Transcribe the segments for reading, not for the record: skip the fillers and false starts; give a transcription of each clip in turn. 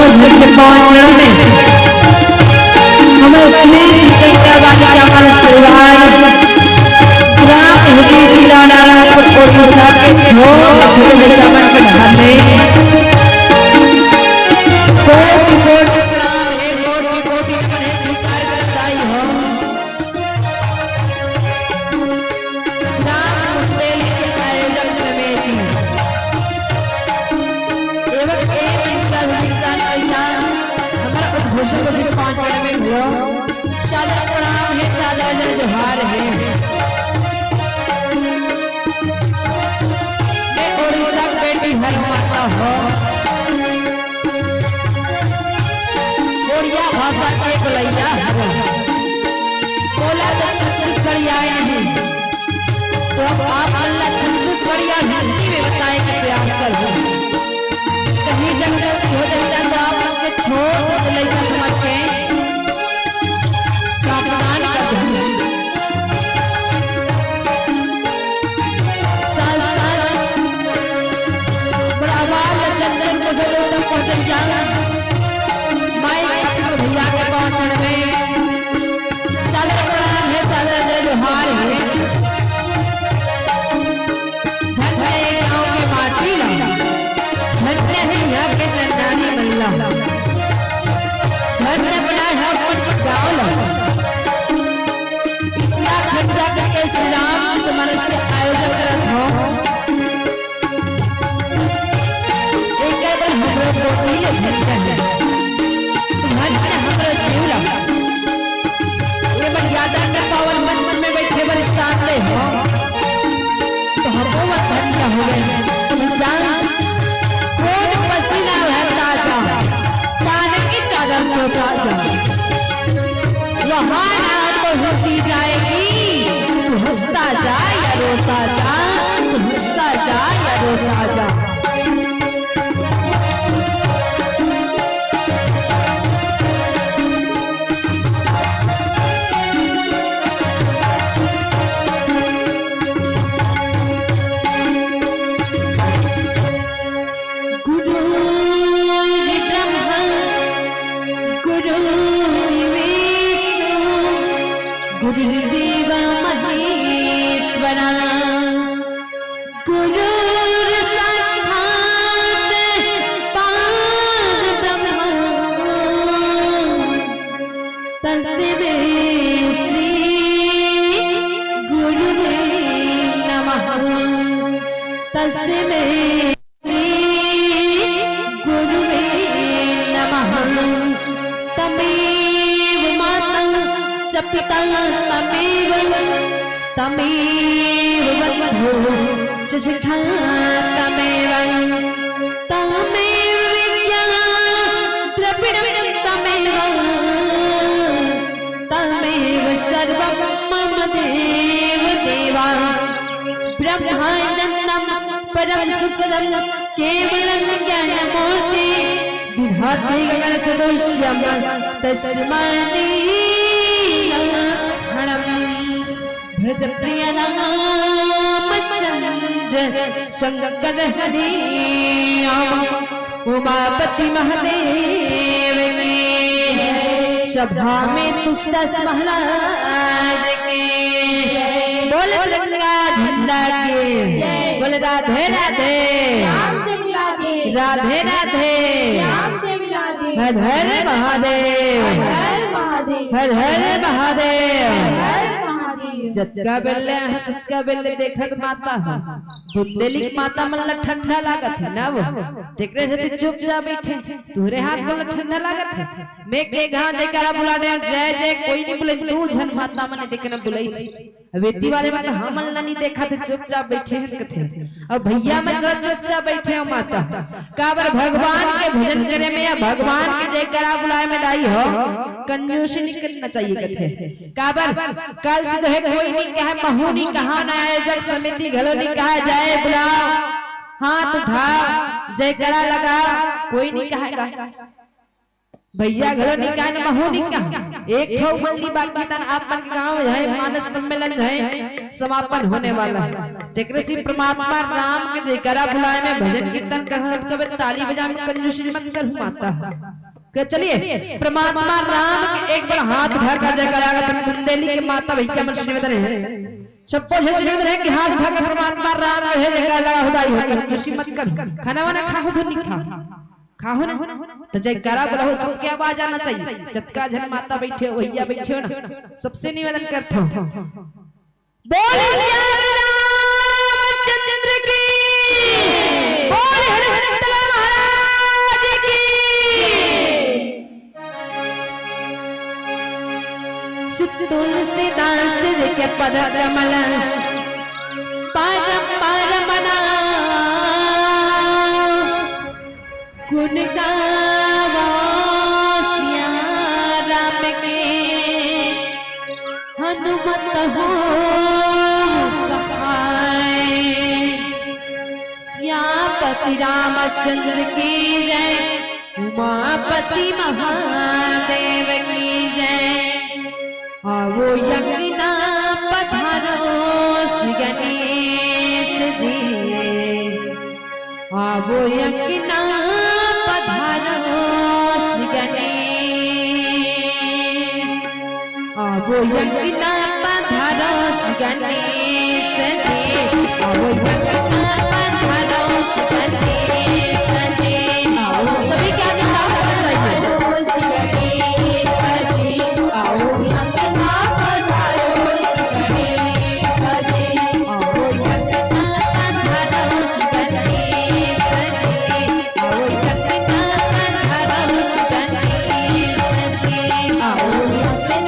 भगवान के पांच चरण में हमारे श्री गंगा बालिका मानस परिवार ग्राम हुडी जिला नारायणपुर ओडिशा के छोटे वृंदावन के धाम में कोटि कोटि प्रणाम है, कोटि कोटि नमन है, स्वीकार करताई हो। ग्राम मुंदेली के आयोजक समिति एवं हमारा उद्घोषण को भी पांच चरण में हुआ। सादर प्रणाम है, सादर जोहार है। मैं ओडिशा बेटी हर माता हो, ओडिया भाषा के बोलैया हो, बोला तो छत्तीसगढ़िया नहीं तो अब आप अल्लाह छत्तीसगढ़िया हिंदी में बताने का प्रयास करो। कहीं जंगल हो जाता तो आप उसके छोटे से लड़का समझ के सावधान कर दो। साल साल बड़ावाल जंगल को से तक पहुंच जाना माई भैया के पहुंचने में सादर प्रणाम है, सादर जय जोहार है। धन्य गांव के माटी ला, धन्य है यहाँ के नन्नानी महिला, धन्य बना है अपन गाँव ला। इतना खर्चा करके श्री राम तुम्हारे से आयोजन करत हो, एक बार हमरो बोली ले धन्य है, धन्य हमरो जीवला। ये मर्यादा के पावन मंच में बैठे बर स्थान ले हो तो हमो मत धन्य हो गए। तुम जान कोट पसीना है ताजा, तान की चादर सो ताजा, वहाँ ना तो होती जाएगी, तू हंसता जा या रोता जा, तू हंसता जा या रोता जा। गुरुदेव महेश्वरा गुरुर साक्षात परब्रह्म तस्मै श्री गुरुवे नमः, तस्मै श्री गुरुवे नमः। तमेव मातं च पिता तमेव वधू च शिक्षा तमेव विद्या द्रविणं तमेव सर्वं मम देव देवा। ब्रह्मानन्दं परम सुखदं केवलं ज्ञानमूर्ति विभाति गगन सदृश्यं तस्मै प्रिय रामचंद्र शंकर हरि उमापति महादेव की सभा में तुष्टस महाराज के बोल तिरंगा झंडा के बोल राधे राधे राधे राधे हर हर महादेव हर हर महादेव। जतका बेले हतका बेले देखत माता बुद्धेली माता मन ठंडा लागत है ना, वो देखरे से चुपचाप बैठे तोरे हाथ में ठंडा लागत है। मैं के गांव जयकारा बुलाने जय जय कोई नहीं बोले, तू झन माता मन देखने बुलाई वेती वाले मन हमन नहीं देखा थे, चुपचाप बैठे हैं कथे। अब भैया मन चुपचाप बैठे हो माता काबर भगवान के भजन करे में या भगवान के जयकारा बुलाए में दाई हो कंजूसी नहीं करना चाहिए कथे। काबर कल से जो है कोई नहीं कहे महू नहीं कहा ना आयोजक समिति घलो नहीं कहा जाए बुला हाथ उठा जयकारा लगा कोई नहीं कहेगा, भैया घलो नहीं कहा ना महू नहीं कहा एक ठो मंडली बाकी तन आपन के गांव है मानस सम्मेलन है समापन होने वाला है। तेकरे से परमात्मा राम के जयकारा बुलाए में भजन कीर्तन करत कबे ताली बजा में कंजूसी मत कर माता के चलिए परमात्मा राम के एक बार हाथ उठा कर जयकारा तन बुंदेली के माता भैया मन निवेदन है सबको है निवेदन है कि हाथ उठा कर परमात्मा राम है जयकारा खुदाई हो कंजूसी मत कर खाना वाना खाओ तो नहीं खाओ ना तो जयकारा बुलाओ सबकी आवाज आना चाहिए। चटका झन माता बैठे हो भैया बैठे हो ना सबसे निवेदन करता हूं बोल श्याम रामचंद्र की बोल हनुमत महाराज की तुलसीदास के पद कमल परम परमना गुण गावा श्याम राम के हनुमत हो सहाय श्यामपति रामचंद्र की जय उमापति महादेव की जय आवो यज्ञ पधारो श्री गणेश जी आवो यज्ञ श्री गणेश आवो यज्ञ पधारो श्री गणेश जी आवो यज्ञ पधारो श्री गणेश जी आओ सभी क्या निकाल चाहिए श्री गणेश जी आओ यज्ञ पधारो श्री गणेश जी आओ यज्ञ पधारो श्री गणेश जी आओ यज्ञ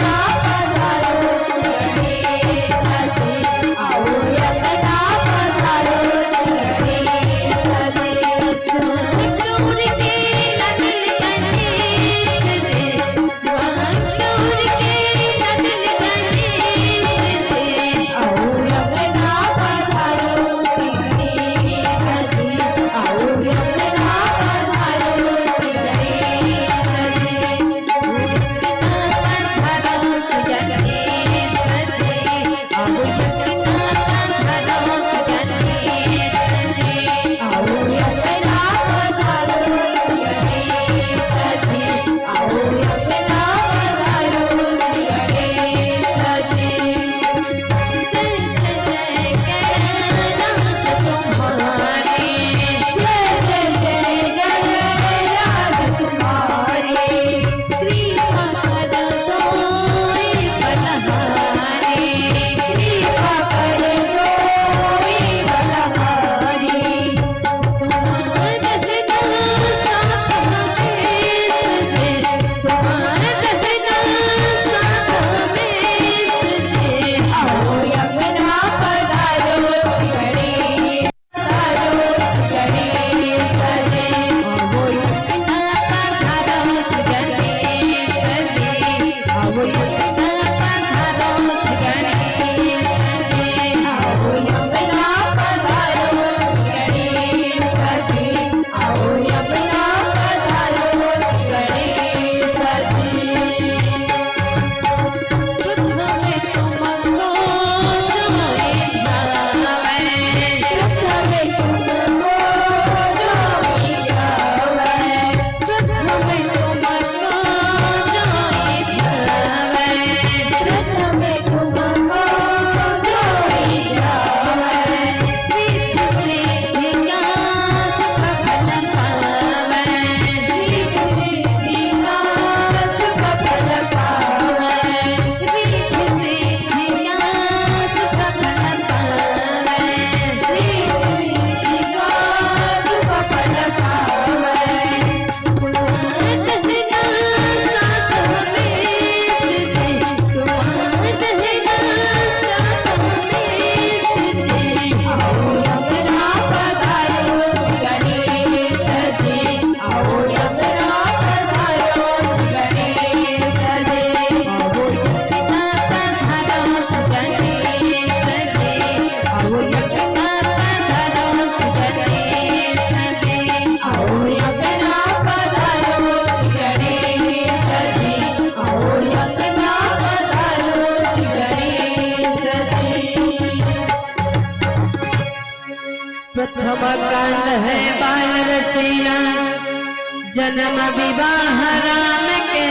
जन्म विवाह राम के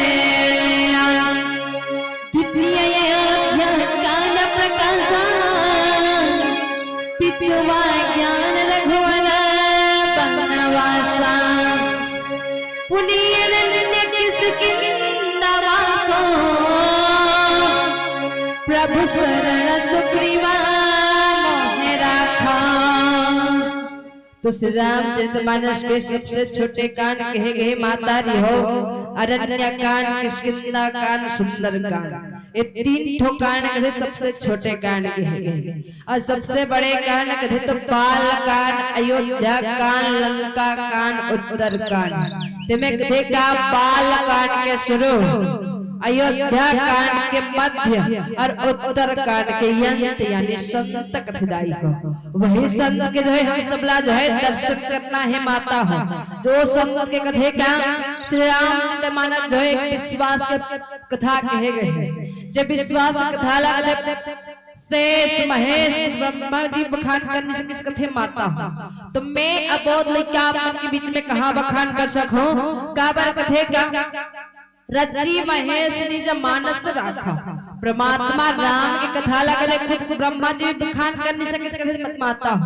लीला द्वितीय अयोध्या काल प्रकाशा पितुवा ज्ञान रघुवर बनवासा पुनीय नन्य किसकिंदावासो प्रभु शरण सुग्रीवा मोह राखा। तो श्री रामचरितमानस के सबसे छोटे कांड कहे गए माता री हो अरण्य कांड, किष्किंधा कांड, सुंदर कांड। ये तीन ठो कांड कहे सबसे छोटे कांड कहे गए और सबसे बड़े कांड कहे तो बाल कांड, अयोध्या कांड, लंका कांड, उत्तर कांड। तुम्हें कहे का बाल कांड के शुरू, अयोध्या कांड के मध्य और उत्तर कांड के अंत यानी संत कथदाई को। वही संत के जो है हम सबला जो है दर्शन करना है माता हो। जो संत के कथे का श्री रामचरितमानस जो है विश्वास के कथा कहे गए। जब विश्वास कथा लगे शेष महेश ब्रह्मा जी बखान करने से किस कथे माता हो। तो मैं अबोध लेके आपके बीच में कहा बखान कर सकूं काबर कथे का रची महेश निज मानस राखा। परमात्मा राम की कथा लगे खुद ब्रह्मा जी बखान करने से किस कथे माता हो।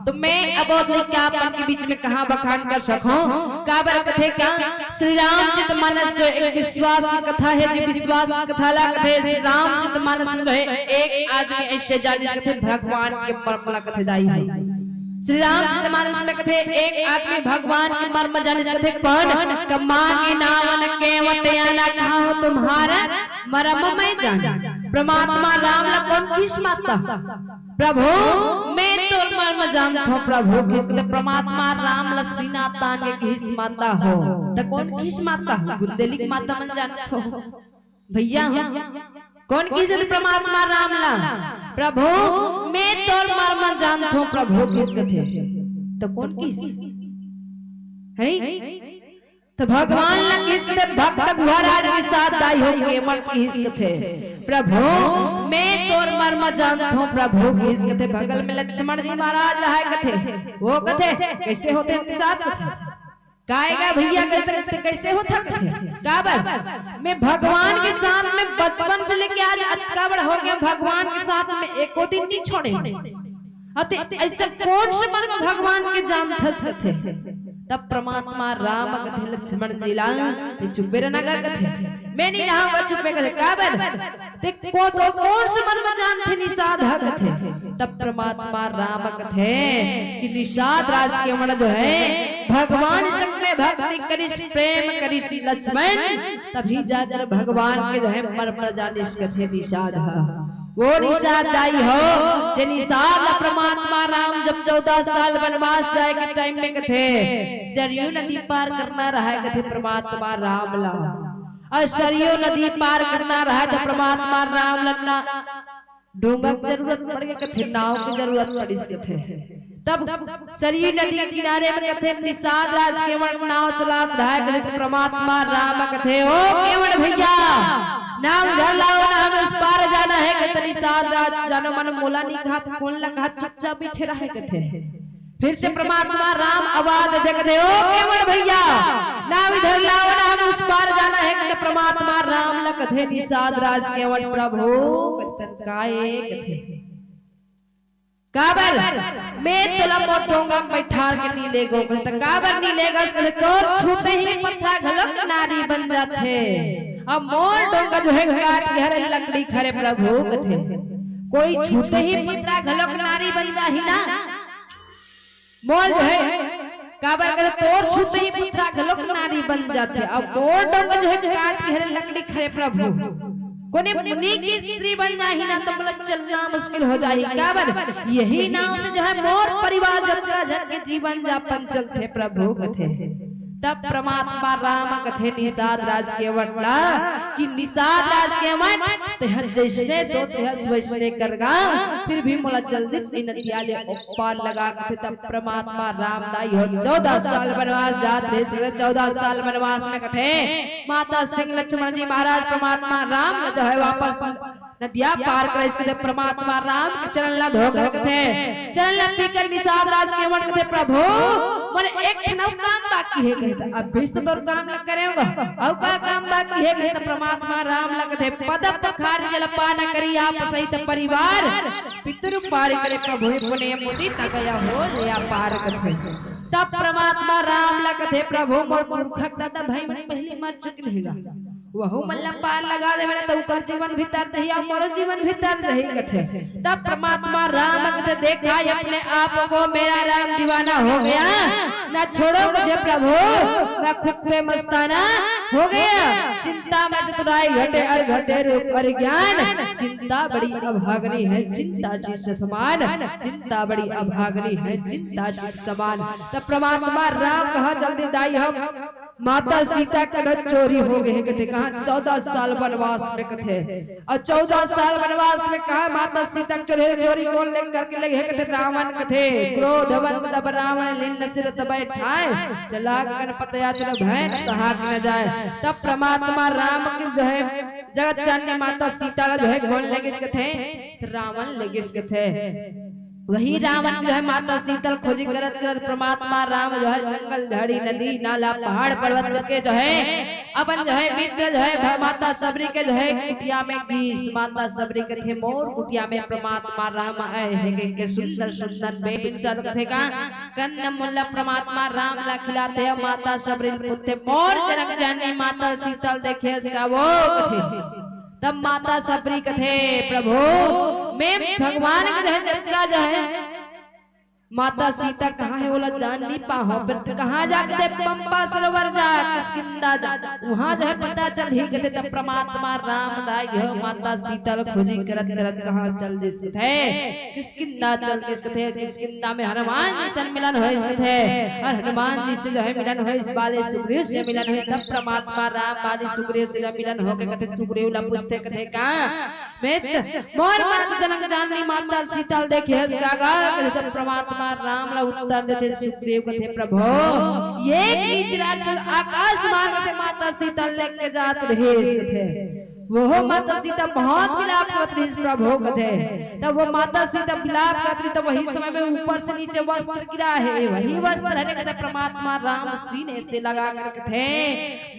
तो मैं अबोध लेके आपके बीच में कहा बखान कर सकूं काबर कथे का श्री रामचरितमानस जो एक विश्वास की कथा है। जी विश्वास की कथा लगे श्री रामचरितमानस में है एक आदमी ऐसे जाने कथे भगवान के मर्म कथे दाई है। श्री रामचरितमानस में कथे एक आदमी भगवान के मर्म जाने कथे कौन कमांगी नावन केवट याना कहा हो तुम्हारा मर्म मैं जाना। परमात्मा राम ला कौन किस माता प्रभु मैं तो मर्म जानता हूँ प्रभु किस कथे परमात्मा राम ला सीना तान के किस माता हो। तो कौन किस माता हो गुंदेली माता मन जानता हो भैया कौन किस परमात्मा राम ला प्रभु मैं तो मर्म जानता हूँ प्रभु किस कथे। तो कौन किस है तो भगवान ला किस कथे भक्त महाराज के साथ दाई हो के मन किस कथे प्रभु मैं तो मर्म जानता हूँ प्रभु किस कथे। बगल में लक्ष्मण जी महाराज रहा कथे वो कथे कैसे होते हैं साथ कथे काएगा भैया कैसे होता कथे काबर मैं भगवान के साथ में बचपन से लेके आज अतकाबड़ हो गया भगवान के साथ में एको दिन नहीं छोड़े। ऐसे कौन से मर्म भगवान के जान थस कथे। तब परमात्मा राम कथे लक्ष्मण जी ला चुप्पे रहना कथे मैं नहीं रहा चुप्पे कथे काबर ते कौन से मर्म जान थे निषाद कथे। तब परमात्मा राम कथे कि निषाद राज के मन जो है भगवान संग में भक्ति करिस प्रेम करिस लक्ष्मण तभी जाकर भगवान के जो है मर्म जानिस कथे निषाद वो निषाद दाई हो। जे निषाद परमात्मा राम जब 14 साल वनवास जाए के टाइम में कथे सरयू नदी पार करना रहा कथे परमात्मा राम ला और सरयू नदी पार करना रहा तो परमात्मा राम लन्ना डोंगा की जरूरत पड़ गई कथे नाव की जरूरत पड़ी कथे। तब सरयू नदी के किनारे में कथे निषाद राज केवल नाव चला रहा कथे परमात्मा राम कथे ओ केवल भैया नाम घर लाओ नाम इस पार जाना है कथे निषाद राज जानो मन मोला नहीं कहा कौन लगा चुपचाप बैठे रहे कथे। फिर से परमात्मा राम आवाज दे कथे ओ केवल भैया नाम इधर लाओ नाम उस पार जाना है कथे परमात्मा राम ला कथे निषाद राज केवल प्रभु कथन काए कथे काबर मैं तुला मोटोंगा बैठार के नी लेगो कथे काबर नी लेगा कथे तो छूते ही पत्थर घलक नारी बन जाते अब मोर डोंगा जो है काट के हरे लकड़ी खरे प्रभु कथे कोई छूते ही पत्थर घलक नारी बन जा ही ना मोर जो है काबर करे तोर छूते ही पत्थर घलक नारी बन जाते। अब मोर डोंगा जो है काट के हरे लकड़ी खरे प्रभु कोने मुनि की स्त्री बन जाही ना तो मतलब चलना मुश्किल हो जाही काबर यही नाव से जो है मोर परिवार जतरा जन के जीवन यापन चलते प्रभु कथे। तब परमात्मा राम कथे निषाद राज के वटला कि निषाद राज के मन ते हर जैसने सोचे हस वैसने करगा फिर भी मोला जल्दी इन नदियाले ऊपर लगा कथे। तब परमात्मा राम दाई हो 14 साल वनवास जाते 14 साल वनवास में कथे माता सिंह लक्ष्मण जी महाराज परमात्मा राम जो है वापस नदिया पार करे इसके परमात्मा राम के चरण ला धोकर कथे चरण ला पीकर निषाद राज के मन कथे प्रभु मन एक ठनौ काम बाकी है कहता अब विष्णु तोर काम लग करेगा अब का काम बाकी है कहता परमात्मा राम लगते पद पखार जलपान करी आप सहित परिवार पितरु पार करे प्रभु पुण्य मुदि न गया हो या पार करते तब परमात्मा राम लगते प्रभु मोर मूर्खक दादा भाई मन पहले मर चुके रहेगा वहु मल्ला पार लगा दे मैंने तो कर जीवन भीतर रही और मोर जीवन भीतर रही कथे तब परमात्मा राम कथे देखा अपने आप को मेरा राम दीवाना हो गया ना छोड़ो मुझे प्रभु मैं खुद पे मस्ताना हो गया चिंता में चतुराई घटे और घटे रूप और ज्ञान चिंता बड़ी अभागनी है चिंता जी से समान चिंता बड़ी अभागनी है चिंता जी समान तब परमात्मा राम कहा जल्दी दाई हम माता सीता का चोरी हो गए कहते कहा 14 साल वनवास में कथे और 14 साल वनवास में कहा माता सीता चोरी को लेकर के लगे कहते रावण कथे क्रोधवंत तब रावण लिन्न सिर बैठाए चला गणपत यात्र भय सहाक न जाए तब परमात्मा राम की जो है जगत जाननी माता सीता जो है घोल लगे कथे रावण लगे कथे वही रावण जो है माता सीतल खोजी करत करत परमात्मा राम जो है जंगल झाड़ी नदी नाला पहाड़ पर्वत के जो है अपन जो है मित्र जो है माता सबरी के जो है कुटिया में 20 माता सबरी के थे मोर कुटिया में परमात्मा राम आए है के सुंदर सुंदर बेबी सब थे का कन्न मुल्ला परमात्मा राम ला खिलाते माता सबरी पुत्र मोर जनक जानी माता सीतल देखे इसका वो कथे तब माता सबरी कथे प्रभु मैं भगवान के चक्का जो है माता सीता कहाँ है बोला जान नहीं पाओ फिर कहाँ जाके दे पंपा सरोवर जा किसकिंदा जा वहाँ जो है पता चल ही कहते तब परमात्मा राम दाई माता सीता खोजी करत करत कहाँ चल जिस थे किसकिंदा चल जिस थे किसकिंदा में हनुमान जी से मिलन हो इस थे और हनुमान जी से जो है मिलन हो इस बाले सुग्रीव से मिलन हो तब परमात्मा राम बाले सुग्रीव से मिलन हो के कहते सुग्रीव ला पूछते कहते कहाँ मोर माता जनक जाननी माता सीता देखे इसका गा कहते परमात्मा राम ला उत्तर देते सुग्रीव कथे प्रभु ये नीचराचल आकाश मार्ग से माता सीता लेके जात रहे थे वो माता सीता बहुत विलाप करत रही प्रभु कथे तब वो माता सीता विलाप करत रही तब वही समय में ऊपर से नीचे वस्त्र गिरा है वही वस्त्र है कहते परमात्मा राम सीने से लगा कर कथे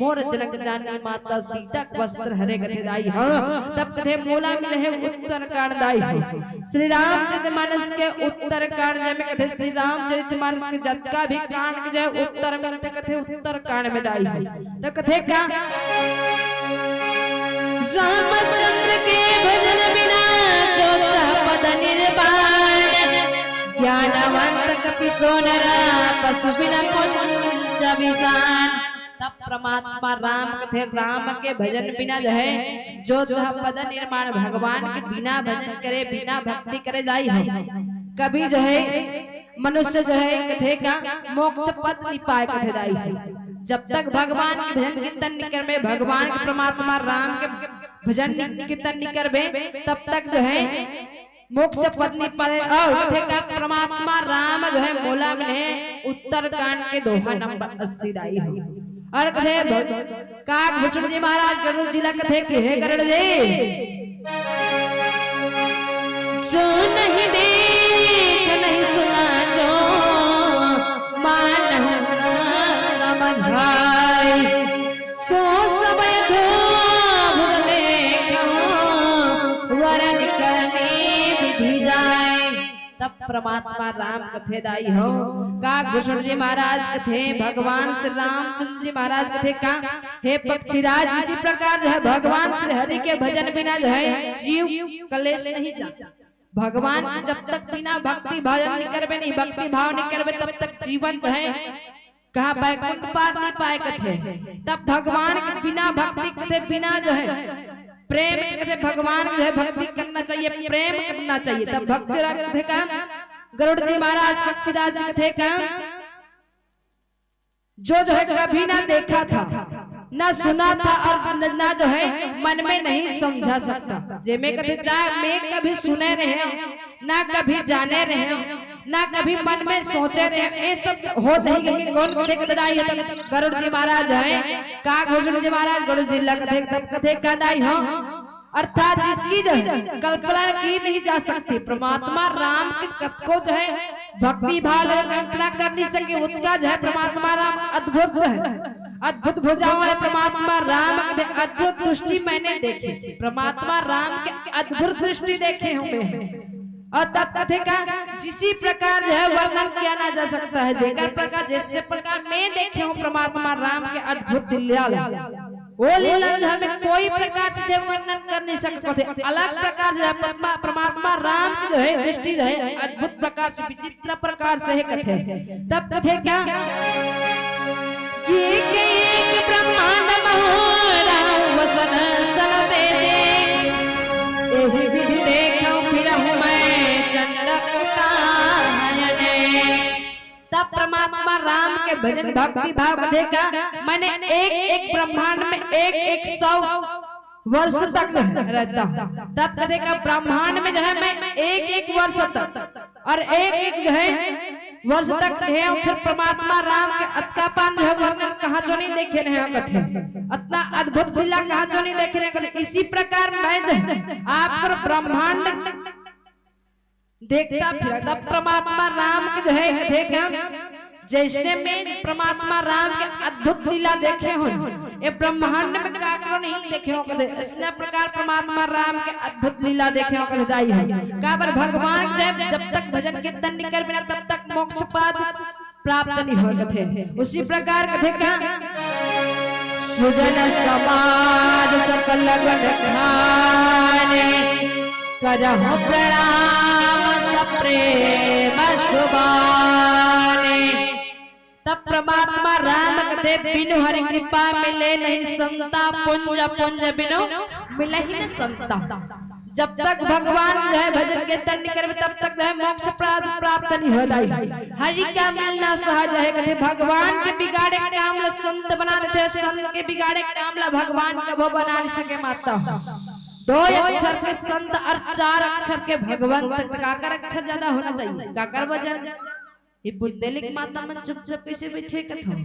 मोर जनक जानी माता सीता वस्त्र हरे कथे दाई हो तब कथे मोला मिले है उत्तर कांड दाई हो श्री रामचरितमानस के उत्तर कांड में कथे श्री रामचरितमानस के जतका भी कांड जो उत्तर में कथे उत्तर कांड में दाई हो तब कथे का रामचंद्र के भजन बिना जो चाह पद निर्वाण ज्ञानवंत कपि सोनरा पशु बिना पुंज विसान तब परमात्मा राम कथे राम के भजन बिना जो है जो चाह पद निर्माण भगवान के बिना भजन करे बिना भक्ति करे जाई है कभी जो है मनुष्य जो है कथे का मोक्ष पद नहीं पाए कथे दाई है जब तक भगवान के भजन कीर्तन नहीं करबे भगवान के परमात्मा राम के भजन कीर्तन नहीं करबे तब तक जो है मोक्ष पद नहीं पाए और का परमात्मा राम जो है मोला में है उत्तर कांड के दोहा नंबर 80 दाई है और कथे काक भूषण जी महाराज गरुड़ जिला कथे के है गरुड़ जी जो नहीं देख नहीं सुना जो मान समझाई सो सब वरण करने विधि जाए तब परमात्मा राम कथे दाई हो काक भूषण जी महाराज कथे भगवान श्री रामचंद्र जी महाराज कथे का हे पक्षीराज इसी प्रकार जो है भगवान श्री हरि के भजन बिना जो है जीव कलेश नहीं जाता भगवान जब तक बिना भक्ति भजन नहीं करबे नहीं भक्ति भाव नहीं करबे तब तक जीवन जो है कहा बैकुंठ पार नहीं पाए कथे तब भगवान के बिना भक्ति कथे बिना जो है प्रेम कथे भगवान जो है भक्ति करना चाहिए प्रेम करना चाहिए तब भक्ति कथे का गरुड़ जी महाराज पक्षीराज कथे का जो है कभी ना देखा था ना सुना था और ना जो है मन में नहीं समझा सकता जे में कभी मैं कभी सुने रहे ना कभी जाने रहे ना कभी मन में सोचे रहे ये सब हो जाएगी कौन कथे कदाई है तब गरुड़ जी महाराज है काक भूषण जी महाराज गरुड़ जी कथे तब कथे कदाई हो अर्थात जिसकी जो है कल्पना की नहीं जा सकती परमात्मा राम के कथ को जो है भक्ति भाव कल्पना कर नहीं सके उसका जो है परमात्मा राम अद्भुत है, अद्भुत भुजाओं वाले परमात्मा राम के अद्भुत दृष्टि मैंने देखी, परमात्मा राम के अद्भुत दृष्टि देखे होंगे। और तब कथे का जिसी प्रकार जो है वर्णन किया ना जा सकता है, जेकर प्रकार जैसे प्रकार मैं देखे हूँ परमात्मा राम के अद्भुत लीला, वो लीला हमें कोई प्रकार से वर्णन कर नहीं सकते, अलग प्रकार से परमात्मा राम की जो है दृष्टि जो है अद्भुत प्रकार से विचित्र प्रकार से है कथे। तब कथे क्या एक ब्रह्मांड महोरा वसन सल एही विधि देखो फिरहु मैं चंडक कायने। तब परमात्मा राम के भजन भक्ति भाव देखा मैंने एक ब्रह्मांड में एक 100 वर्ष तक रहता, तब देखा ब्रह्मांड में जो है मैं एक वर्ष तक और एक जो है वर्ष तक है। फिर परमात्मा राम के अत्तापान जो है कहाँ चो नहीं देखे रहे कथे, इतना अद्भुत लीला कहाँ चो नहीं देखे रहे। इसी प्रकार मैं जो आप ब्रह्मांड देखता फिर तब परमात्मा राम के जो है कथे क्या जैसे में परमात्मा राम के अद्भुत लीला देखे हो ये ब्रह्मांड में काकरो नहीं देखे हो कदे, इसने प्रकार परमात्मा राम के अद्भुत लीला देखे हो कदे दाई है काबर भगवान जब तक भजन कीर्तन नहीं कर बिना तब तक मोक्ष पद प्राप्त नहीं हो कथे। उसी प्रकार कथे का सुजन समाज सकल गण खाने करहु प्रणाम सप्रेम सुबाने। तब परमात्मा राम कथे बिनु हरि कृपा मिले नहीं संता, पुंज पुंज बिनु मिले ही न संता। जब तक भगवान जो है भजन कीर्तन नहीं करवे तब तक जो है मोक्ष प्राप्त नहीं होता है। हरि का मिलना सहज है कथे भगवान के बिगाड़े काम ला संत बना देते, संत के बिगाड़े काम ला भगवान का वो बना नहीं सके माता। 2 अक्षर के संत और 4 अक्षर के भगवंत, काकर अक्षर ज्यादा होना चाहिए, काकर वजन ये बुद्धलिक माता मन चुपचाप कैसे बैठे कथा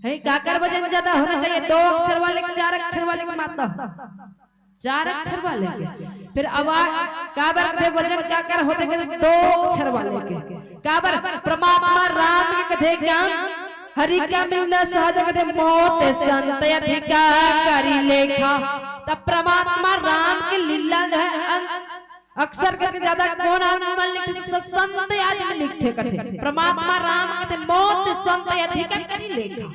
है, काकर वजन ज्यादा होना चाहिए। 2 अक्षर वाले 4 अक्षर वाले माता 4 अक्षर वाले फिर आवाज काबर के वजन काकर होते के 2 अक्षर वाले के काबर परमात्मा राम के कथे क्या हरि का मिलना सहज कथे मौत संत अधिकारी लेखा। तब परमात्मा राम के लीला है अक्सर करके ज्यादा कौन आत्मा लिखते संत आदमी लिखते कथे परमात्मा राम कथे मौत संत अधिकारी लेखा।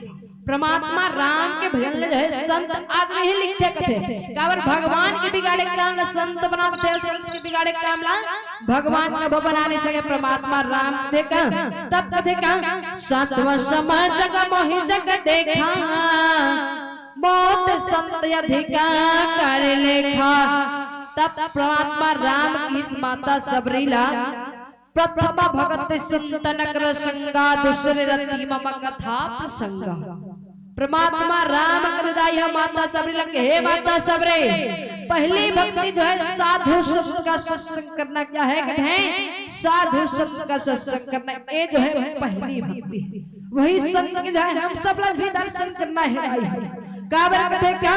परमात्मा राम के भजन जो है संत आदमी ही लिखते कथे काबर भगवान के बिगाड़े काम ला संत बनाते, संत के बिगाड़े काम ला भगवान का वो बना नहीं सके परमात्मा राम देखा। तब कथे का सत्व समाज जग मोहि जग देखा मौत संत अधिकारी लेखा। तब परमात्मा राम की इस माता सबरीला प्रथम भगत संतन कर संगा दूसरे रति मम कथा प्रसंगा। परमात्मा राम कृदाई माता सबरीला के हे माता सबरे पहली भक्ति जो है साधु संत का सत्संग करना क्या है साधु संत का सत्संग करना, ये जो है पहली भक्ति। वही संत के जो है हम सब लोग भी दर्शन करना है। काबर कथे क्या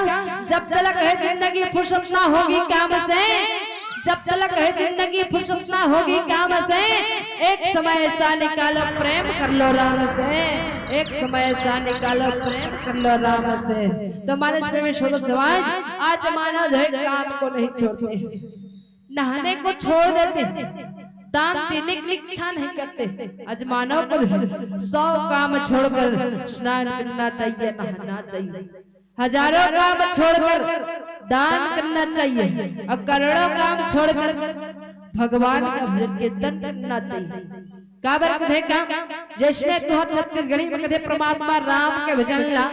जब तक है जिंदगी फुर्सत ना होगी काम से, जब तक है जिंदगी फुर्सत ना होगी काम से, एक समय ऐसा निकालो प्रेम कर लो राम से, एक समय ऐसा निकालो प्रेम कर लो राम से। तो मानस में शोध समाज आज मानव जो है काम को नहीं छोड़ते, नहाने को छोड़ देते, दान देने की इच्छा नहीं करते। आज मानव को 100 काम छोड़कर स्नान करना चाहिए, नहाना चाहिए, हजारों काम छोड़कर दान करना चाहिए और करोड़ों काम छोड़कर भगवान का भजन कीर्तन करना चाहिए। काबर कथे का जैसे तो छत्तीसगढ़ी में कथे परमात्मा राम के भजन ला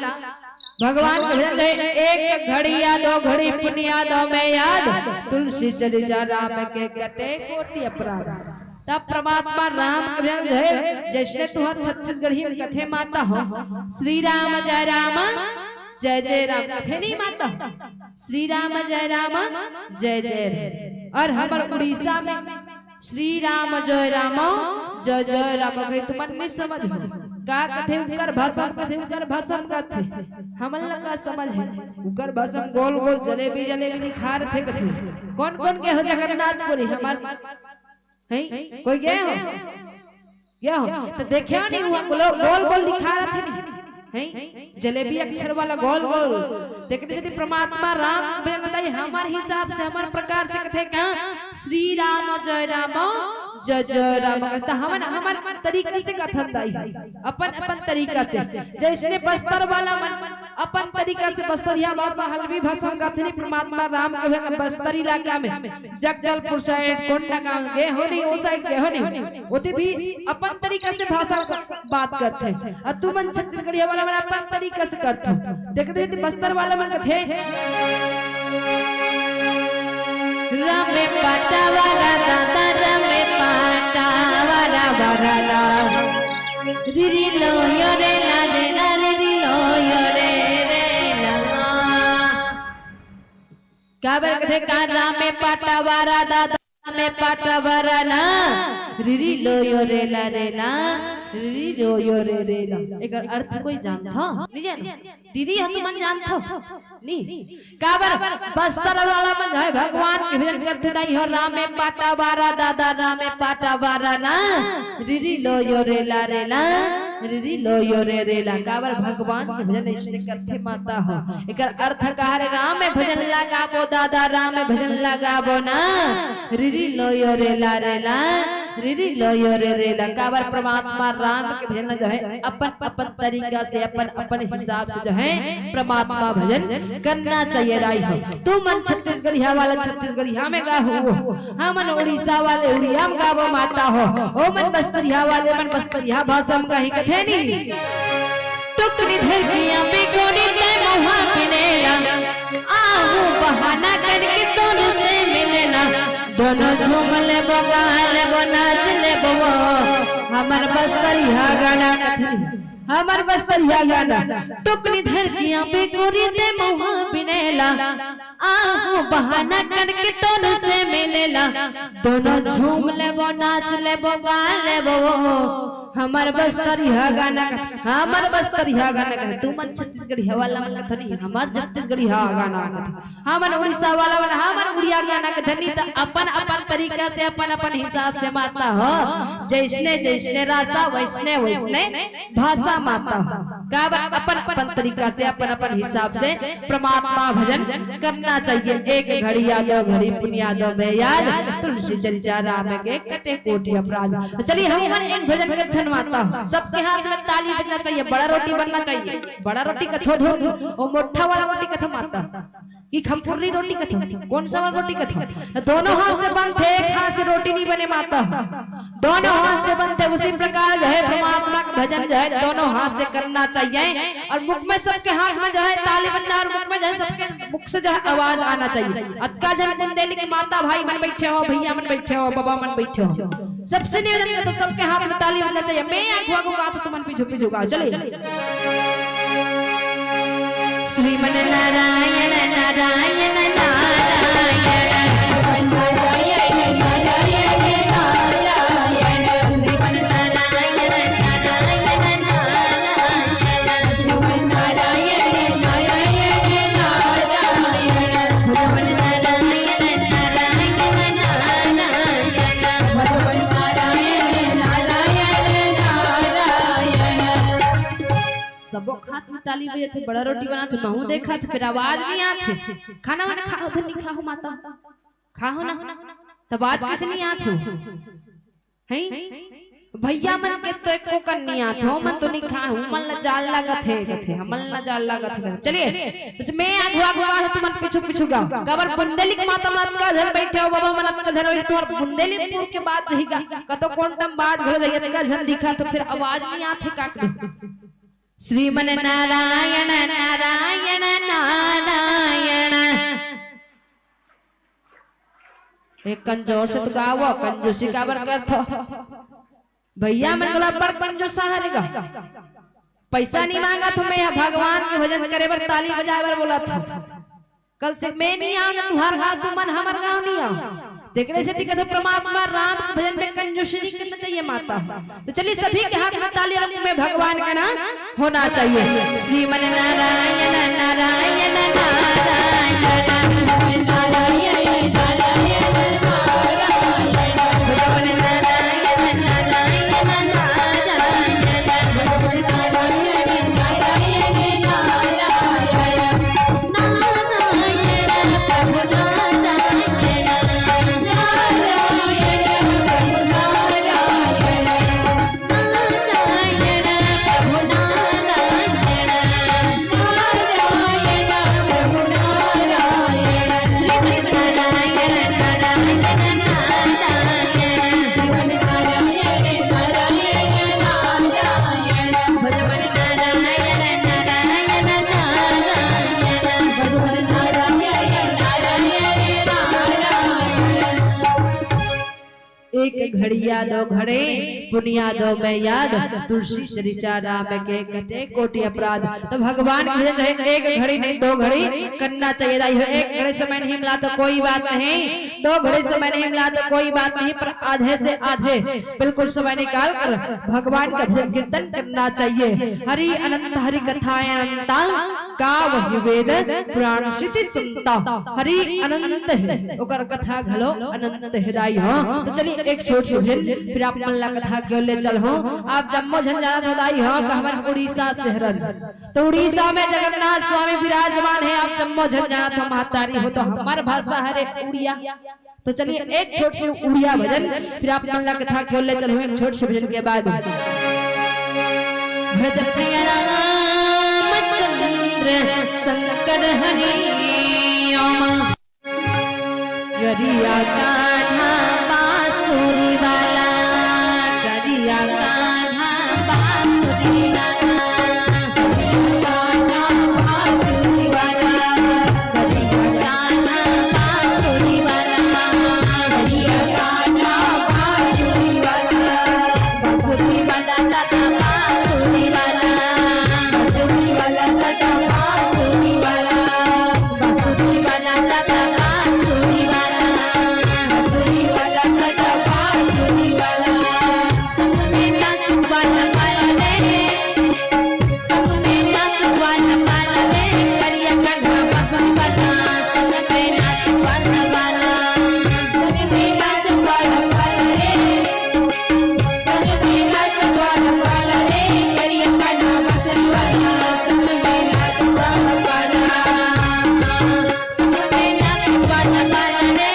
भगवान के भजन एक घड़ी याद 2 घड़ी पुण्य याद मैं याद तुलसी चली जा राम के कटे कोटि अपराध। तब परमात्मा राम के भजन है जैसे तो छत्तीसगढ़ी में कथे माता हो श्री राम जय राम जय जय राम कथे नहीं माता श्री राम जय जय। और हमारे उड़ीसा में श्री राम जय जय राम भाई तुम नहीं समझ का कथे उकर भाषा कथे उकर भाषा कथे हमन का समझ है उकर भाषा गोल गोल जलेबी नहीं खा रहे थे कथे कौन कौन के हो जगन्नाथपुरी हमार है कोई गए हो क्या हो तो देखा नहीं हुआ गोल गोल लिखा रहा थे नहीं हैं जलेबी अक्षर वाला गोल गोल देखने से परमात्मा राम बताइए हमारे हिसाब से हमारे प्रकार से कथे क्या श्री राम जय राम कहता हमारे तरीके से कथन दाई अपन तरीका से जैसे बस्तर वाला मन अपन तरीका से बस्तरिया भाषा हल्बी भाषा कथनी परमात्मा राम के बस्तर इलाका में जगदलपुर साइड कोंडा गांव गए हो नहीं वो साइड गए हो नहीं होती भी अपन तरीका से भाषा बात करते हैं और तू मन छत्तीसगढ़िया वाला मन अपन तरीका से करते हो देख रहे थे बस्तर वाला मन कथे रामे पाटावारा दादा रामे पाटावारा वरना रिरी लो योरे ला रे ला रिरी लो योरे रे ला काबर कथे का रामे पाटावारा दादा रामे पाटावारा ना रिरी लो योरे ला रे ला रिरी लो योरे रे ला एक अर्थ कोई जानता नहीं जान दीदी हम तो मन जानता नहीं काबर बस्तर वाला मन है भगवान के भजन करते नहीं हो राम में पाटा बारा दादा राम में पाटा बारा ना रिरी लो यो रे ला रिरी लो यो रे ला काबर भगवान के भजन इसने करते माता हो एकर अर्थ कहा रे राम में भजन लगाबो दादा राम में भजन लगाबो ना रिरी लो यो रे ला रिरी लो यो रे ला काबर परमात्मा राम के भजन जो है अपन तरीका से अपन हिसाब से जो है परमात्मा भजन करना चाहिए राई हो तू मन छत्तीसगढ़िया वाला छत्तीसगढ़िया में गा हो हम मन उड़ीसा वाले उड़िया में गावो माता हो ओ मन बस्तरिया वाले मन बस्तरिया भाषा में कहीं कथे नहीं टुकड़ी धरतिया में गोरी ते मोहा पिनेला आहू बहाना करके दोनों से मिलेला दोनों झूम ले बो गा ले बो नाच ले बो हमर बस्तरिया गाना कथे हमार बस्तरिया गाना टुकड़ी धरतिया पे गोरी ते मोहा बिनेला आहू बहाना करके दोनों से मिलेला दोनों झूम ले वो नाच ले वो गा ले वो हमार बस्तरिया गाना तू मन छत्तीसगढ़िया वाला मन कथनी हमार छत्तीसगढ़िया गाना हमन उड़ीसा वाला मन हमार उड़िया गाना कथनी त अपन तरीका से अपन हिसाब से माता हो जैसने रासा वैसने भाषा माता हो काबर अपन तरीका से अपन हिसाब से परमात्मा भजन करना चाहिए एक घड़ी याद घड़ी पुनिया दो में याद तुलसी चरिचा राम के कटे कोटि अपराध चलिए हम एक भजन कीर्तन माता सबके हाथ में ताली बजना चाहिए बड़ा रोटी बनना चाहिए बड़ा रोटी कथो धो और मोटा वाला रोटी कथो माता कि खमफुर्री रोटी कथो कौन सा वाला रोटी कथो दोनों हाथ से बनते एक हाथ से रोटी नहीं बने माता दोनों हाथ से बनते उसी प्रकार जो है परमात्मा का भजन जो है दोनों हाथ से करना चाहिए और मुख में सबके हाथ में जो है ताली बजना और मुख में जो है सबके मुख से जो है आवाज आना चाहिए अक्का जन बुंदेली की माता भाई मन बैठे हो भैया मन बैठे हो बाबा मन बैठे हो सबसे निवेदन है तो सबके हाथ में ताली बजना चाहिए मैं आगुआ को गाता तो मन पीछे गाओ चलिए श्रीमन नारायण नारायण नारायण सबो हाथ में ताली बजे थे बड़ा रोटी बना थे महू देखा थे फिर आवाज नहीं आती खाना वाना खाओ तो नहीं खाओ माता खाओ ना तब आवाज कैसे नहीं आती हैं भैया मन के तो एको कर नहीं आते हो मन तो नहीं खाओ मन ला जाल लागत है हमन ला जाल लागत है चलिए तो मैं आगुआ है तुम मन पीछू गाओ कबर बुंदेली के माता मत का घर बैठे हो बाबा मनत का घर बैठे तुम्हार बुंदेलीपुर के बात जहीगा कतो कोन तम बात घर जइया का झन दिखा तो फिर आवाज नहीं आती काट श्रीमन नारायण नारायण नारायण एक कंजोर से तो गाओ कंजूसी काबर करथो भैया मन गला पर कंजूसा हरेगा पैसा नहीं मांगा तो मैं भगवान के भजन करे बर ताली बजाए बर बोला था कल से मैं नहीं आऊंगा तुम्हार गाँव तुम मन हमार गाँव नहीं आओ देखने से दिक्कत है परमात्मा राम भजन में कंजूसी नहीं करना चाहिए माता तो चलिए सभी के हाथ में ताली में भगवान का नाम होना चाहिए श्रीमन नारायण नारायण नारायण नारायण नारायण नारायण नारायण एक घड़िया दो घड़े पुनिया दो मैं याद, तुलसी चरिचा राम के कटे कोटि अपराध। तो भगवान एक घड़ी नहीं 2 घड़ी करना चाहिए। एक घड़ी समय नहीं मिला तो कोई बात नहीं, 2 घड़ी समय नहीं मिला तो कोई बात नहीं, पर आधे से आधे बिल्कुल समय निकाल कर भगवान का भजन कीर्तन करना चाहिए। हरि अनंत हरि कथाएं अनंता का वही वेद पुराण श्रुति सुनता। हरि अनंत है ओकर कथा घलो अनंत हृदय हो। तो चलिए एक छोट भजन फिर आप मन ला कथा के ले चल हो। आप जम्मो झंझाना होदाई हो कहवन उड़ीसा शहरन, तो उड़ीसा में जगन्नाथ स्वामी विराजमान है। आप जम्मो झंझाना तो महतारी हो, तो हमार भाषा है उड़िया। तो चलिए एक छोट से उड़िया भजन फिर आप मन ला कथा के ले चल हो। एक छोट से भजन के बाद भरत प्रिय रामचंद्र शंकर हरि ओम, गरिया कान्हा बांसुरी वाला, गरिया कान्हा बांसुरी वाला, कान्हा बांसुरी वाला, गरिया कान्हा बांसुरी वाला, गरिया कान्हा बांसुरी वाला, बांसुरी वाला दादा बांसुरी वाला, बांसुरी वाला दादा बांसुरी वाला, बांसुरी वाला दादा बांसुरी वाला, बांसुरी वाला दादा बांसुरी वाला, संग में नाच वाला वाला रे, संग में नाच वाला वाला रे, करिया कान्हा बांसुरी वाला, संग में नाच वाला वाला, संग में नाच वाला वाला रे, संग में नाच वाला वाला रे, करिया कान्हा बांसुरी वाला, संग में नाच वाला वाला, संग में नाच वाला वाला रे,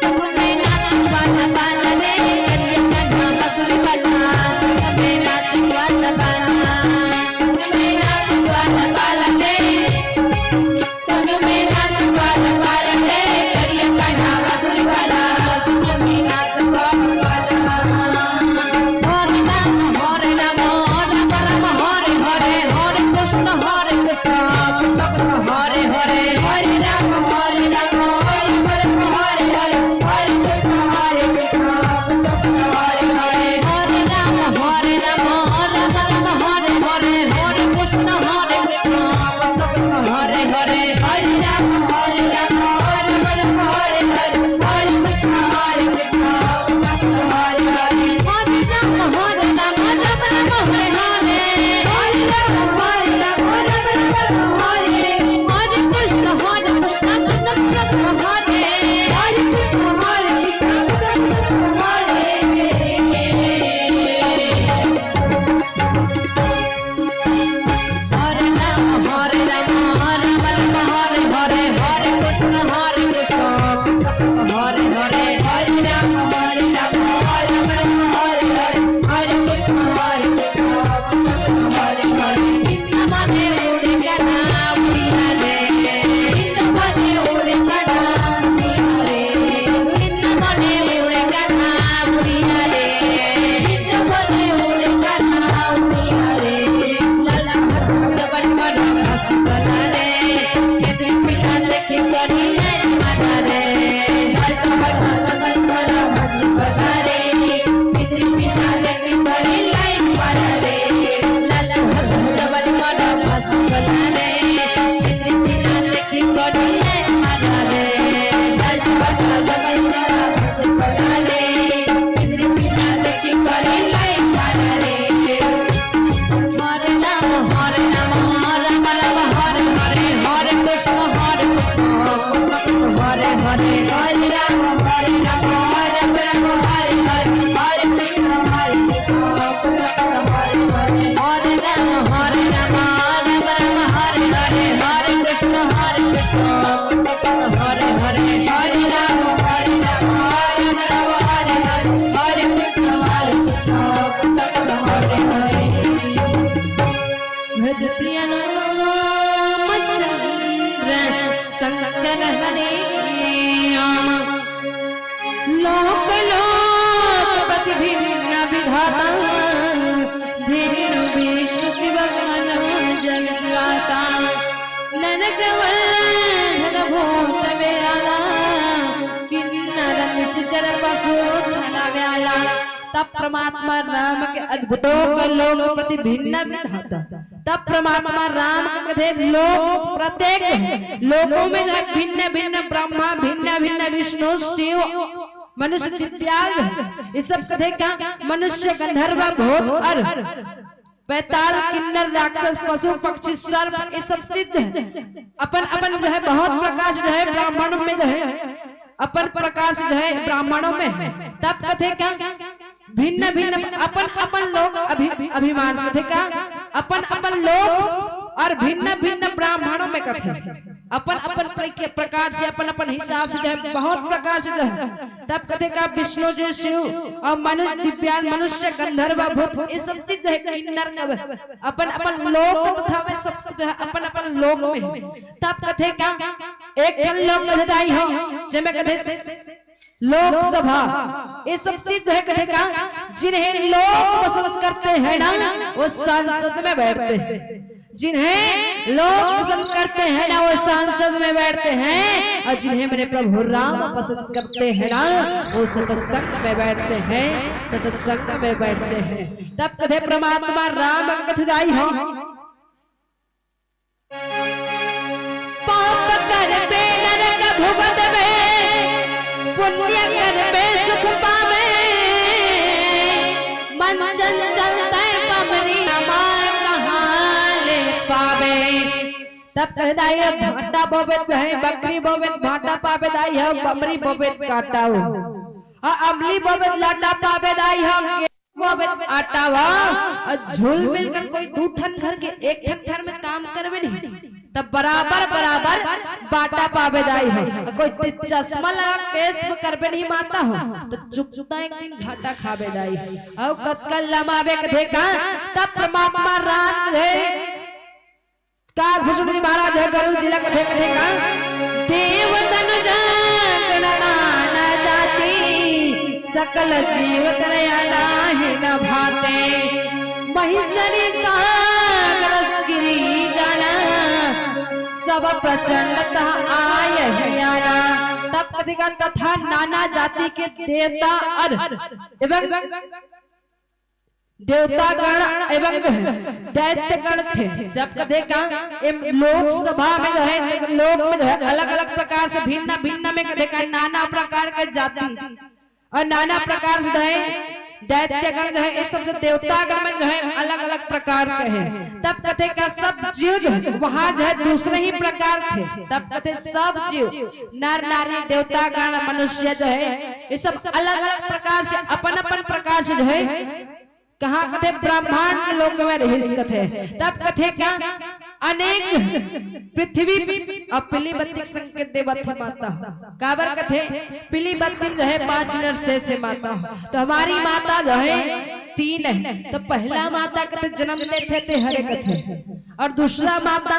संग में नाच वाला वाला रे, करिया कान्हा बांसुरी वाला, संग में नाच वाला वाला, संग में नाच वाला वाला रे, संग में नाच वाला वाला रे, करिया कान्हा बांसुरी वाला, संग में नाच वाला वाला। हरे राम हरे राम राम राम हरे हरे, हरे कृष्ण कृष्ण हरे हरे, हरे राम हरे राम राम राम हरे हरे, हरे कृष्ण कृष्ण हरे हरे, हरे राम हरे राम राम राम हरे हरे, हरे कृष्ण कृष्ण हरे हरे, हरे राम हरे राम राम राम हरे हरे, हरे कृष्ण कृष्ण हरे हरे, हरे राम हरे राम राम राम हरे हरे, हरे राम हरे राम राम राम हरे, हरे कृष्ण कृष्ण कृष्ण हरे, हरे कृष्ण कृष्ण कृष्ण हरे, हरे राम हरे राम राम राम हरे हरे, हरे कृष्ण कृष्ण हरे हरे, हरे राम हरे राम राम राम हरे हरे, हरे कृष्ण कृष्ण हरे हरे, इतना माने उड़े गाना उड़िया रे, इतना माने उड़े गाना उड़िया रे, इतना माने उड़े गाना उड़िया रे, इतना माने उड़े गाना उड़िया रे, लाला जबन बड़ा हंस बना रे, केतरी पिला लेके करी लाइन मारा रे, लाला बड़ा जबन बड़ा हंस बना रे, केतरी पिला लेके करी लाइन मारा रे, लाला जबन बड़ा हंस बना रे, केतरी पिला लेके करी लाइन मारा रे, लाला बड़ा जबन बड़ा हंस बना रे, केतरी पिला लेके करी लाइन मारा रे, हरे राम हरे राम राम राम हरे हरे, हरे कृष्ण कृष्ण हरे हरे, हरे राम हरे राम राम राम हरे हरे, हरे कृष्ण कृष्ण हरे हरे, हरे राम हरे राम राम राम हरे हरे, हरे कृष्ण कृष्ण हरे हरे, हरे राम हरे राम राम राम हरे हरे, हरे कृष्ण कृष्ण हरे हरे। भरत प्रिय रामचंद्र शंकर हरे ओम, तब परमात्मा राम के अद्भुतों का लोक प्रति भिन्न विधाता। तब परमात्मा राम के कथे लोक प्रत्येक लोकों में भिन्न भिन्न ब्रह्मा भिन्न भिन्न विष्णु शिव मनुष्य दिव्यांग ये सब कथे का मनुष्य गंधर्व भूत और पैताल किन्नर राक्षस पशु पक्षी सर्प ये सब सिद्ध है। अपन अपन जो है बहुत प्रकाश जो है ब्राह्मणों में जो है अपन प्रकाश जो है ब्राह्मणों में है। तब कथे क्या भिन्न भिन्न अपन अपन लोग अभिमान कथे का अपन अपन लोग और भिन्न भिन्न ब्राह्मणों में कथे अपन अपन प्रकार से अपन अपन हिसाब से जो है बहुत प्रकार से जो है। तब कथे का विष्णु जो शिव और मनुष्य दिव्यांग मनुष्य गंधर्व भूत ये सब चीज जो है किन्नर अपन अपन लोग तथा वे सब जो है अपन अपन लोग में। तब कथे का एक लोग कथाई हो जिसमें कथे लोकसभा ये सब चीज जो है कथे का जिन्हें लोग पसंद करते हैं ना वो संसद में बैठते हैं। जिन्हें लोग पसंद करते हैं ना वो संसद में बैठते हैं और जिन्हें मेरे प्रभु राम पसंद करते हैं ना वो सत्संग में बैठते हैं सत्संग में बैठते हैं। तब कथे परमात्मा राम कथदाई हो पाप करबे नरक भुगत में पुण्य करबे सुख पावे मन चंचल पमरी तब कहदाई भाटा बोबेत है बकरी बोबेत भाटा पावेदाई है बमरी बोबेत काटाओ और अमली बोबेत लाटा पावेदाई है बोबेत आटावा और झूल मिलकर कोई दो ठन घर के एक ठन घर में काम करवे नहीं तब बराबर बराबर बाटा पावेदाई है। कोई चश्मा लगा केस में करवे नहीं माता हो तो चुप चुपता एक दिन घाटा खावेदाई है और कत्कल लमावे कथे का। तब परमात्मा राम है भूषण जी महाराज है गरुड़ जिला कथे कथे का देवतन जागरण जाति सकल जीवत नाहि न भाते महिषरी सागर गिरी जाना सब प्रचंड आय आना। तब कथे का तथा नाना जाति के देवता एवं देवता गण एवं दैत्य गण थे। जब देखा लोकसभा में जो है लोक में जो है अलग अलग प्रकार से भिन्न भिन्न में देखा नाना प्रकार के जाति और नाना प्रकार से जो है दैत्य गण जो है इस सबसे देवता गण में जो है अलग अलग प्रकार के हैं। तब कथे का सब जीव वहां जो है दूसरे ही प्रकार थे। तब कथे सब जीव नर नारी देवता गण मनुष्य जो है ये सब अलग अलग प्रकार से अपन अपन प्रकार से जो है कहा कथे ब्रह्मांड के लोक में रहिस कथे। तब कथे क्या अनेक पृथ्वी और पीली बत्ती संकेत देवत माता काबर कथे पीली बत्ती जो है 5 मिनट से माता तो हमारी माता जो है 3 है। तो पहला माता कथे जन्म लेते थे हरे कथे और दूसरा माता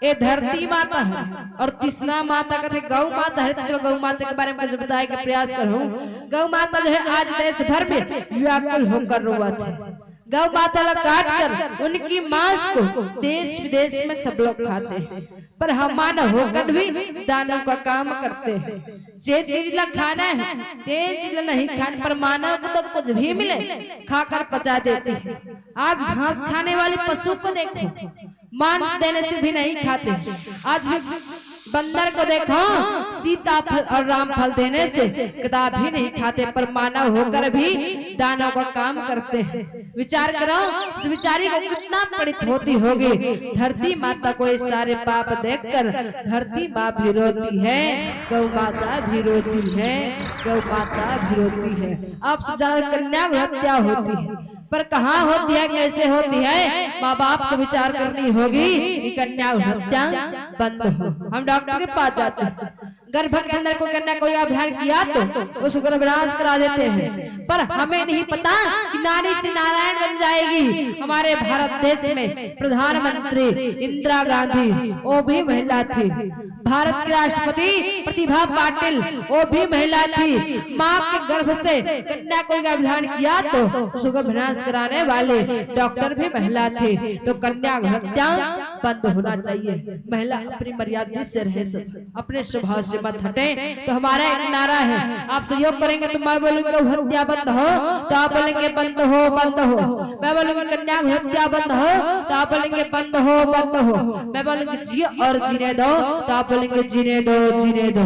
ये धरती माता है और तीसरा माता कथे गौ माता है। चलो गौ माता के बारे में कुछ बताने का प्रयास करूं। गौ माता जो है आज देश भर में व्याकुल होकर रोवा थी। गौ माता ला काट कर उनकी मांस को देश विदेश में सब लोग खाते हैं पर हम मानव होकर भी दानों का काम करते हैं। जे चीज ला खाना है ते चीज नहीं खाने पर मानव को तो कुछ भी मिले खाकर पचा देते हैं। आज घास खाने वाले पशु को देखो मांस देने से भी नहीं खाते। आज बंदर को देखो सीता फल और राम फल देने से कदापि भी नहीं खाते पर मानव होकर भी दानों का काम करते हैं। विचार करो उस बिचारी को कितना पीड़ित होती होगी। धरती माता को ये सारे पाप देखकर धरती माँ भी रोती है गौ माता भी रोती है गौ माता भी रोती है। अब से ज्यादा कन्या हत्या होती है पर कहाँ होती है कैसे होती है माँ बाप को विचार करनी होगी कि कन्या हत्या बंद हो। हम डॉक्टर के पास जाते हैं गर्भ के अंदर कोई कन्या कोई अभियान किया तो उसको गर्भनाश करा देते हैं पर हमें नहीं पता कि नारी से नारायण बन जाएगी। हमारे भारत देश में प्रधानमंत्री इंदिरा गांधी वो भी महिला थी। भारत के राष्ट्रपति प्रतिभा पाटिल वो भी महिला थी। माँ के गर्भ से कन्या कोई अभियान किया तो उसको गर्भनाश कराने वाले डॉक्टर भी महिला थे। तो कन्या हत्या बंद होना चाहिए। महिला अपनी मर्यादा से रहे अपने स्वभाव से मत हटे। तो हमारा एक नारा है, आप सहयोग करेंगे तो मैं बोलूंगा हत्या बंद हो, तो आप बोलेंगे बंद हो बंद हो। मैं बोलूंगा कन्या हत्या बंद हो, तो आप बोलेंगे बंद हो बंद हो। मैं बोलूंगा जियो और जीने दो, तो आप बोलेंगे जीने दो जीने दो।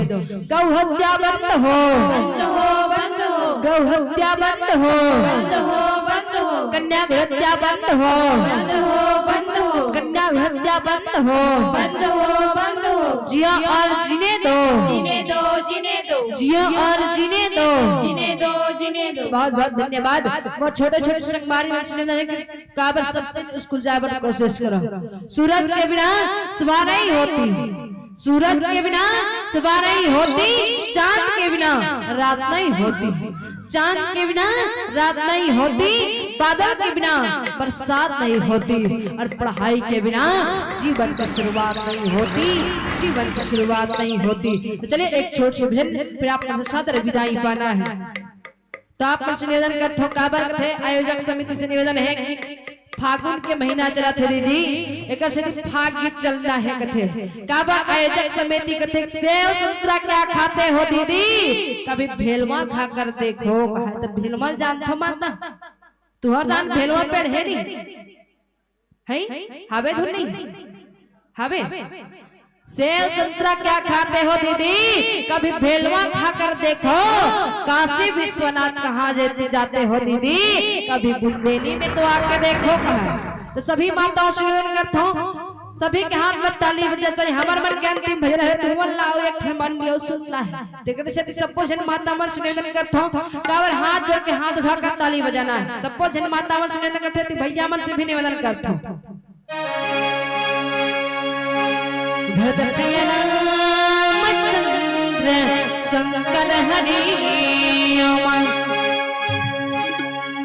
गौ हत्या बंद हो, बंद हो बंद हो, गौ हत्या बंद हो, बंद हो बंद हो, कन्या हत्या बंद हो, बंद हो बंद हो, कन्या हत्या बंद हो, बंद हो बंद हो। जियो और जीने दो, जीने दो जीने दो, जियो और जीने दो, जीने दो जीने दो। बहुत बहुत धन्यवाद। वो छोटे छोटे संगवारी काबर सबसे स्कूल जाए पर कोशिश करो। सूरज के बिना सुबह नहीं होती, सूरज के बिना सुबह नहीं होती, चांद के बिना रात नहीं होती, चांद के बिना रात नहीं होती, बादल के बिना बरसात नहीं होती, और पढ़ाई के बिना जीवन की शुरुआत नहीं होती, जीवन की शुरुआत नहीं होती। तो चलिए एक छोटी भजन फिर आपको सादर विदाई पाना है। तो आप मुझसे निवेदन करते हो, काबर थे आयोजक समिति से निवेदन है कि फागुन के महीना चला थे दीदी, एक फाग गीत चलता है कथे। काबा आयोजक समिति कथे सेव संतरा क्या खाते हो दीदी, कभी भेलवा खा कर देखो। कहा तो भेलवा जानते माता, तुहर दान भेलवा पेड़ है नहीं है, हवे धुन नहीं हवे। सेव संतरा क्या खाते हो दीदी, कभी भेलवा खा कर देखो। काशी विश्वनाथ कहाँ जाते हो दीदी, कभी बुंदेली में तो आके देखो। कहा तो सभी माताओं से निवेदन करता हूँ, सभी के हाथ में ताली बजा चाहिए। हमार मन के अंतिम भजन है तुम अल्लाह एक ठन मन लियो सुनना है। देखने से सबको जन माता मन से निवेदन करता हूँ, कावर हाथ जोड़ के हाथ उठाकर ताली बजाना है। सबको जन माता मन से निवेदन करते हैं, भैया मन से भी निवेदन करता हूँ। भरत प्रिय रामचंद्र शंकर हरि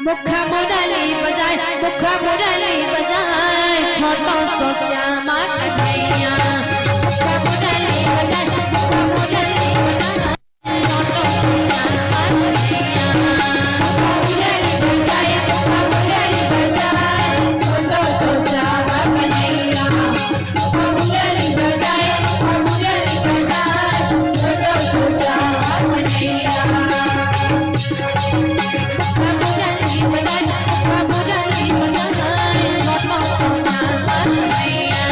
मुख मुरली बजाए, मुख मुरली बजाए, छोटो सो श्यामा कन्हैया। मुख मुरली बजाए, मुख मुरली बजाए, छोटो सो श्यामा कन्हैया। मुरली बजाए, मुरली बजाए, छोटो सो श्यामा कन्हैया। मुरली बजाए, मुरली बजाए, छोटो सो श्यामा कन्हैया। मुरली बजाए, छोटो सो श्यामा कन्हैया।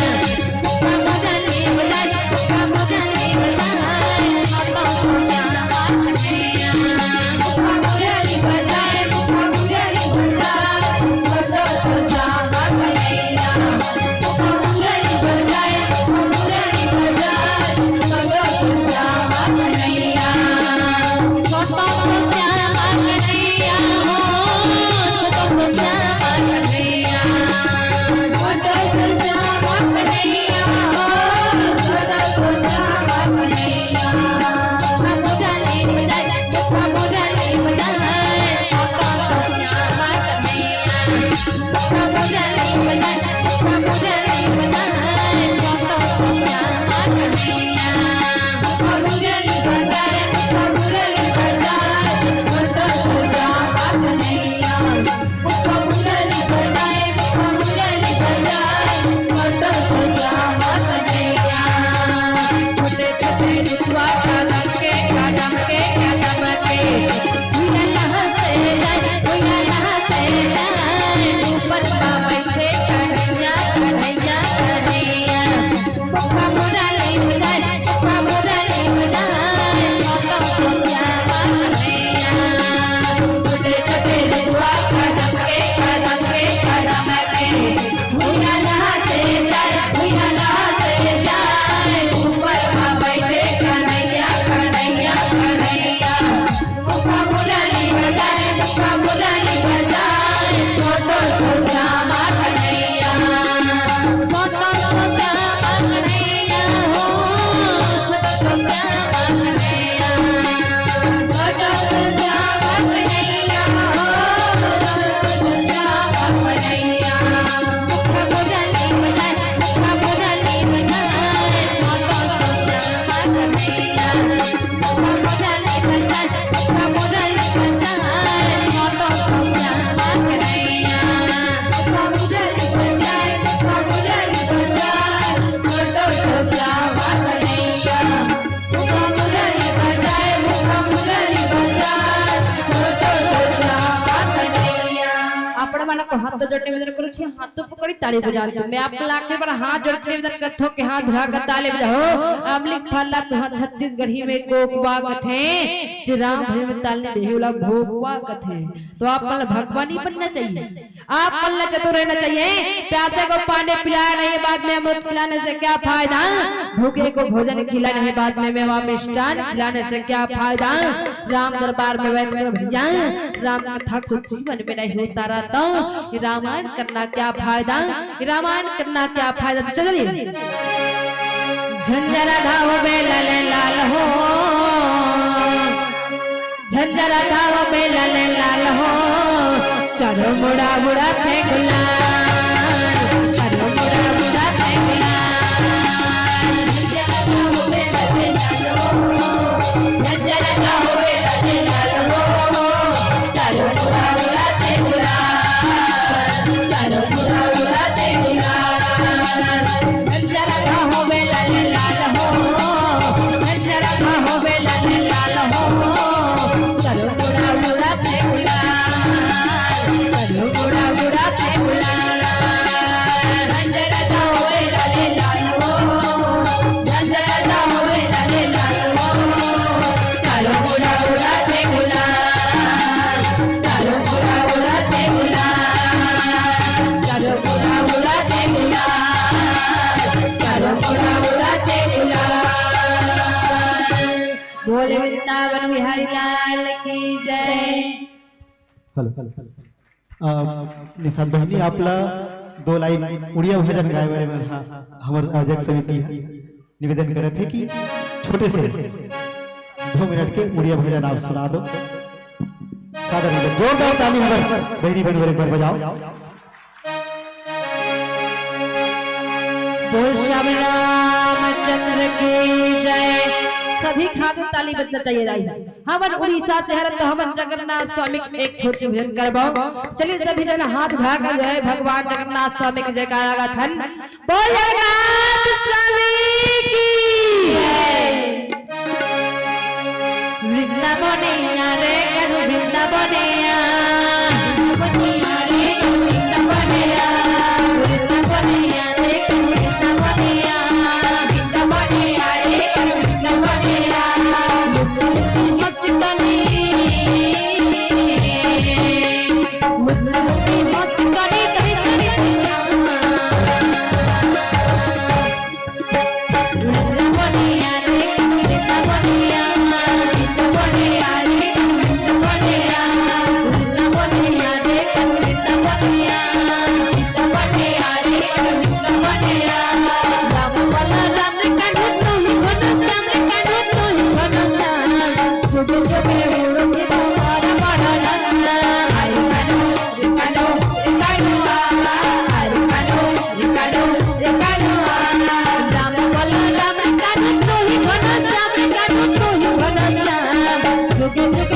मन को हाथ जोड़ने निवेदन करू छी हाथ तो पकड़ी ताली बजान दो मैं आप लाख बार हाथ जोड़ने निवेदन करथो के हाथ धरा कर ताली बजाओ अमली फल्ला तुहर छत्तीसगढ़ी में कोकवा कथे जे राम भजन में तालने बेहुला भोगवा कथे तो आप पल भगवानी बनना चाहिए आप पल्ला चतुर रहना चाहिए प्यासे को पानी पिलाया नहीं बाद में अमृत पिलाने से क्या फायदा भूखे को भोजन खिलाने के बाद में मेवा मिष्ठान खिलाने से क्या फायदा राम दरबार में बैठकर भैया राम कथा को जीवन में नहीं उतारा तो रामायण करना क्या फायदा रामायण करना क्या फायदा तो चलिए झंझरा धाव बेला लाल हो झंझरा धाव बेला लाल हो चलो मुड़ा मुड़ा थे गुलाल चलो मुड़ा मुड़ा थे गुलाल झंझरा धाव बेला लाल हो चलो मुड़ा मुड़ा थे गुलाल चलो मुड़ा मुड़ा थे गुलाल झंझरा धाव बेला लाल हो झंझरा धाव बेला लाल हो चलो मुड़ा मुड़ा थे गुलाल चलो मुड़ा मुड़ा थे गुलाल झंझरा धाव बेला लाल हो झंझरा धाव बेला लाल हो चलो मुड़ा मुड़ा थे गुलाल चलो मुड़ा मुड़ा थे गुलाल चलो मुड़ा मुड़ा थे गुलाल चलो मुड़ा मुड़ा थे गुलाल बोले वृंदावन बिहारी लाल की जय निशांत बहिनी आपला 2 लाइन उड़िया भजन गाय बारे में हमारे आयोजक समिति निवेदन करे थे कि छोटे से 2 मिनट के उड़िया भजन आप सुना दो सादर जोरदार ताली हमारे बहनी बहन एक बार बजाओ बोल श्याम रामचंद्र की जय सभी खातिर ताली बजना चाहिए जाई हमन उड़ीसा शहर तो हमन जगन्नाथ स्वामी के एक छोटी भजन करबो चलिए सभी जन हाथ उठा कर जय भगवान जगन्नाथ स्वामी की जयकारा गाथन बोल जगन्नाथ स्वामी की जय वृंदावनिया रे करू वृंदावनिया वृंदावनिया रे करू वृंदावनिया वृंदावनिया रे करू वृंदावनिया वृंदावनिया रे करू वृंदावनिया मुझे मस्कनी मुझे मस्कनी तेरी चरित्रा वृंदावनिया रे करू वृंदावनिया वृंदावनिया रे करू वृंदावनिया वृंदावनिया रे करू वृंदावनिया वृंदावनिया रे करू वृंदावनिया राम वाला राम काढू तो ही घन श्याम काढू तो ही घन श्याम जुग जुग उड़ते तुम्हारा बड़ा नाम हरि काढू काढू काढू हरि काढू काढू काढू राम वाला राम काढू तो ही घन श्याम काढू तो ही घन श्याम जुग जुग